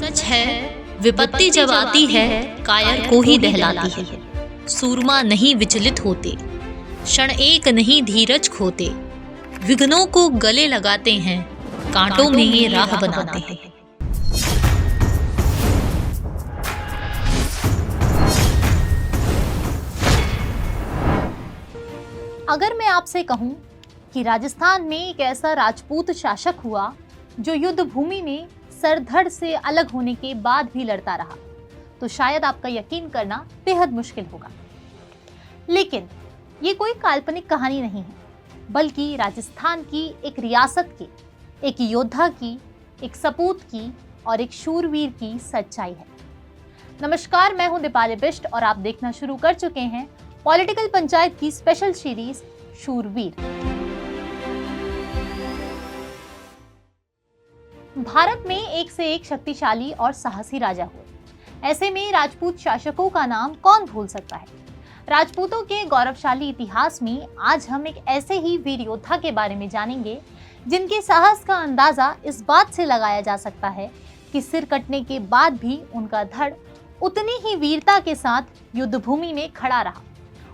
सच है, विपत्ति जब आती है कायर को ही दहलाती है। सूरमा नहीं विचलित होते, क्षण एक नहीं धीरज खोते, विघ्नों को गले लगाते हैं, कांटों में ये राह बनाते हैं। अगर मैं आपसे कहूं कि राजस्थान में एक ऐसा राजपूत शासक हुआ जो युद्ध भूमि में सरधड़ से अलग होने के बाद भी लड़ता रहा, तो शायद आपका यकीन करना बेहद मुश्किल होगा। लेकिन ये कोई काल्पनिक कहानी नहीं है, बल्कि राजस्थान की एक रियासत के, एक योद्धा की, एक सपूत की और एक शूरवीर की सच्चाई है। नमस्कार, मैं हूं दीपाली बिष्ट और आप देखना शुरू कर चुके हैं पॉलिटिकल पंचायत की स्पेशल सीरीज शूरवीर। भारत में एक से एक शक्तिशाली और साहसी राजा हुए। ऐसे में राजपूत शासकों का नाम कौन भूल सकता है। राजपूतों के गौरवशाली इतिहास में आज हम एक ऐसे ही वीर योद्धा के बारे में जानेंगे जिनके साहस का अंदाजा इस बात से लगाया जा सकता है कि सिर कटने के बाद भी उनका धड़ उतनी ही वीरता के साथ युद्ध भूमि में खड़ा रहा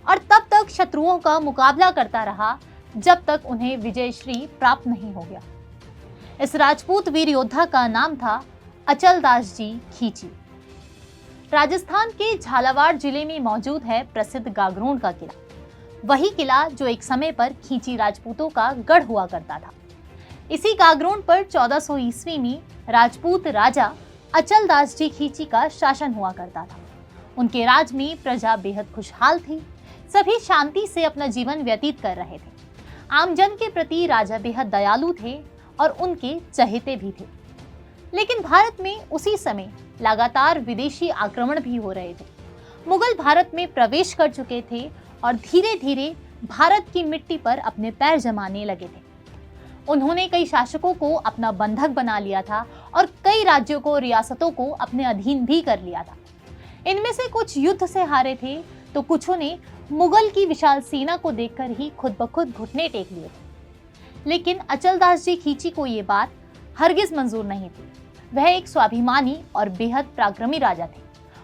और तब तक शत्रुओं का मुकाबला करता रहा जब तक उन्हें विजयश्री प्राप्त नहीं हो गया। इस राजपूत वीर योद्धा का नाम था अचलदास जी खींची। राजस्थान के झालावाड़ जिले में मौजूद है प्रसिद्ध गागरोन का किला, वही किला जो एक समय पर खींची राजपूतों का गढ़ हुआ करता था। इसी गागरोन पर 1400 ईस्वी में राजपूत राजा अचलदास जी खींची का शासन हुआ करता था। उनके राज में प्रजा बेहद खुशहाल थी, सभी शांति से अपना जीवन व्यतीत कर रहे थे। आमजन के प्रति राजा बेहद दयालु थे और उनके चहेते भी थे। लेकिन भारत में उसी समय लगातार विदेशी आक्रमण भी हो रहे थे। मुगल भारत में प्रवेश कर चुके थे और धीरे धीरे भारत की मिट्टी पर अपने पैर जमाने लगे थे। उन्होंने कई शासकों को अपना बंधक बना लिया था और कई राज्यों को, रियासतों को अपने अधीन भी कर लिया था। इनमें से कुछ युद्ध से हारे थे तो कुछों ने मुगल की विशाल सेना को देखकर ही खुद ब खुद घुटने टेक लिए थे। लेकिन अचलदास जी खींची को ये बात हरगिज मंजूर नहीं थी। वह एक स्वाभिमानी और बेहद पराक्रमी राजा थे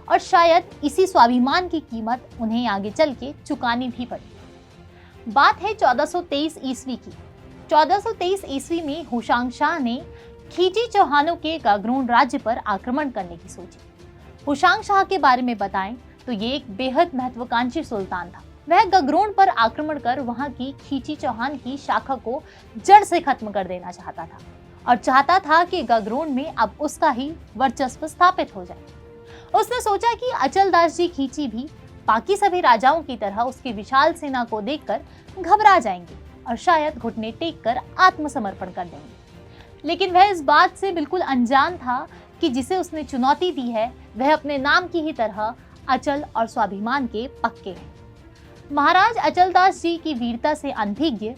और शायद इसी स्वाभिमान की कीमत उन्हें आगे चल के चुकानी भी पड़ी। बात है 1423 ईस्वी की। 1423 ईस्वी में होशांग शाह ने खींची चौहानों के गागरोन राज्य पर आक्रमण करने की सोची। होशांग शाह के बारे में बताएं तो ये एक बेहद महत्वाकांक्षी सुल्तान था। वह गागरोन पर आक्रमण कर वहां की खींची चौहान की शाखा को जड़ से खत्म कर देना चाहता था और चाहता था कि गागरोन में अब उसका ही वर्चस्व स्थापित हो जाए। उसने सोचा कि अचलदास जी खींची भी बाकी सभी राजाओं की तरह उसकी विशाल सेना को देखकर घबरा जाएंगे और शायद घुटने टेक कर आत्मसमर्पण कर देंगे। लेकिन वह इस बात से बिल्कुल अनजान था कि जिसे उसने चुनौती दी है वह अपने नाम की ही तरह अचल और स्वाभिमान के पक्के हैं। महाराज अचलदास जी की वीरता से अनभिज्ञ,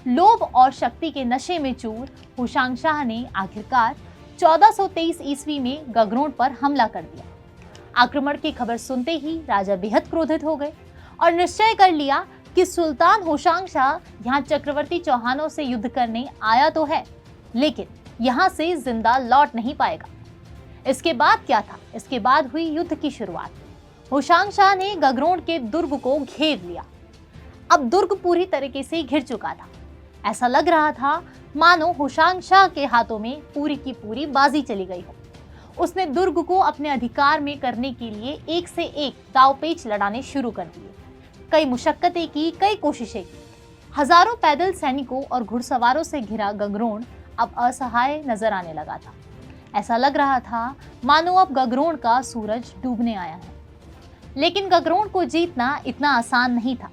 लोभ और शक्ति के नशे में चूर होशांग शाह ने आखिरकार 1423 ईस्वी में गागरोन पर हमला कर दिया। आक्रमण की खबर सुनते ही राजा बेहद क्रोधित हो गए और निश्चय कर लिया कि सुल्तान होशांग शाह यहाँ चक्रवर्ती चौहानों से युद्ध करने आया तो है, लेकिन यहाँ से जिंदा लौट नहीं पाएगा। इसके बाद क्या था? इसके बाद हुई युद्ध की शुरुआत। होशांग शाह ने गागरोन के दुर्ग को घेर लिया। अब दुर्ग पूरी तरीके से घिर चुका था। ऐसा लग रहा था मानो होशांग शाह के हाथों में पूरी की पूरी बाजी चली गई हो। उसने दुर्ग को अपने अधिकार में करने के लिए एक से एक दांवपेच लड़ाने शुरू कर दिए। कई मुशक्कतें की, कई कोशिशें की। हजारों पैदल सैनिकों और घुड़सवारों से घिरा गागरोन अब असहाय नजर आने लगा था। ऐसा लग रहा था मानो अब गागरोन का सूरज डूबने आया है। लेकिन गागरोन को जीतना इतना आसान नहीं था।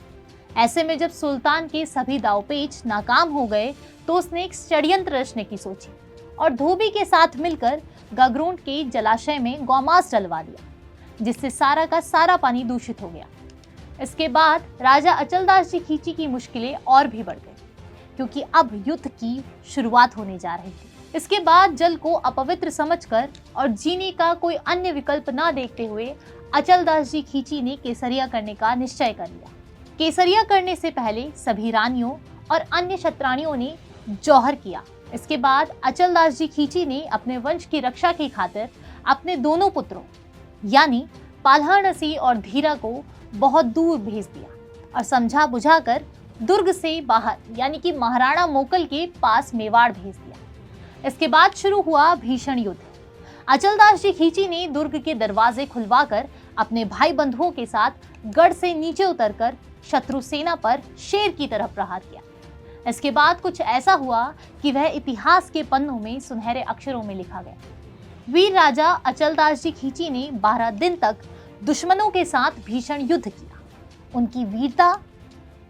ऐसे में जब सुल्तान के सभी दांवपेच नाकाम हो गए तो उसने एक षड्यंत्र रचने की सोची और धोबी के साथ मिलकर गागरोन के जलाशय में गौमांस डलवा दिया, जिससे सारा का सारा पानी दूषित हो गया। इसके बाद राजा अचलदास जी खींची की मुश्किलें और भी बढ़ गई, क्योंकि अब युद्ध की शुरुआत होने जा रही थी। इसके बाद जल को अपवित्र समझकर और जीने का कोई अन्य विकल्प न देखते हुए अचलदास जी खींची ने केसरिया करने का निश्चय कर लिया। केसरिया करने से पहले सभी रानियों और अन्य क्षत्राणियों ने जौहर किया इसके बाद अचलदास जी खींची ने अपने वंश की रक्षा की खातिर अपने दोनों पुत्रों यानी पाल्हाण सिंह और धीरा को बहुत दूर भेज दिया और समझा बुझाकर दुर्ग से बाहर यानी कि महाराणा मोकल के पास मेवाड़ भेज दिया। इसके बाद शुरू हुआ भीषण युद्ध। अचलदास जी खींची ने दुर्ग के दरवाजे खुलवाकर अपने भाई बंधुओं के साथ गढ़ से नीचे उतरकर शत्रु सेना पर शेर की तरह प्रहार किया। इसके बाद कुछ ऐसा हुआ कि वह इतिहास के पन्नों में सुनहरे अक्षरों में लिखा गया। वीर राजा अचलदास जी खींची ने 12 दिन तक दुश्मनों के साथ भीषण युद्ध किया। उनकी वीरता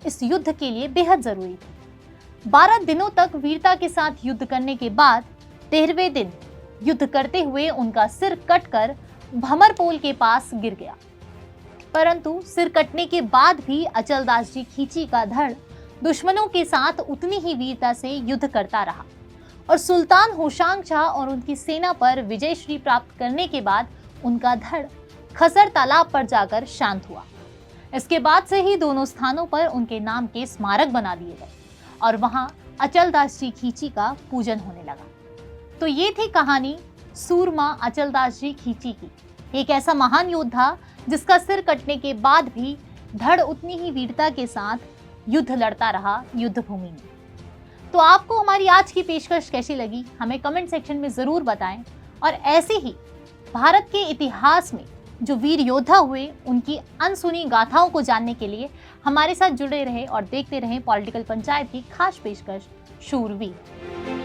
इस युद्ध के लिए बेहद जरूरी थी। 12 दिनों तक वीरता के साथ युद्ध करने के बाद 13वें दिन युद्ध करते हुए उनका सिर कटकर भमरपोल के पास गिर गया। परंतु सिर कटने के बाद भी अचलदास जी खींची का धड़ दुश्मनों के साथ उतनी ही वीरता से युद्ध करता रहा और सुल्तान होशांग शाह और उनकी सेना पर विजयश्री प्राप्त करने के बाद उनका धड़ खसर तालाब पर जाकर शांत हुआ। इसके बाद से ही दोनों स्थानों पर उनके नाम के स्मारक बना दिए गए और वहां अचलदास जी खींची का पूजन होने लगा। तो ये थी कहानी सूरमा अचलदास जी खींची की। एक ऐसा महान योद्धा जिसका सिर कटने के बाद भी धड़ उतनी ही वीरता के साथ युद्ध लड़ता रहा युद्ध भूमि में। तो आपको हमारी आज की पेशकश कैसी लगी हमें कमेंट सेक्शन में जरूर बताएं और ऐसे ही भारत के इतिहास में जो वीर योद्धा हुए उनकी अनसुनी गाथाओं को जानने के लिए हमारे साथ जुड़े रहे और देखते रहें पॉलिटिकल पंचायत की खास पेशकश शूरवीर।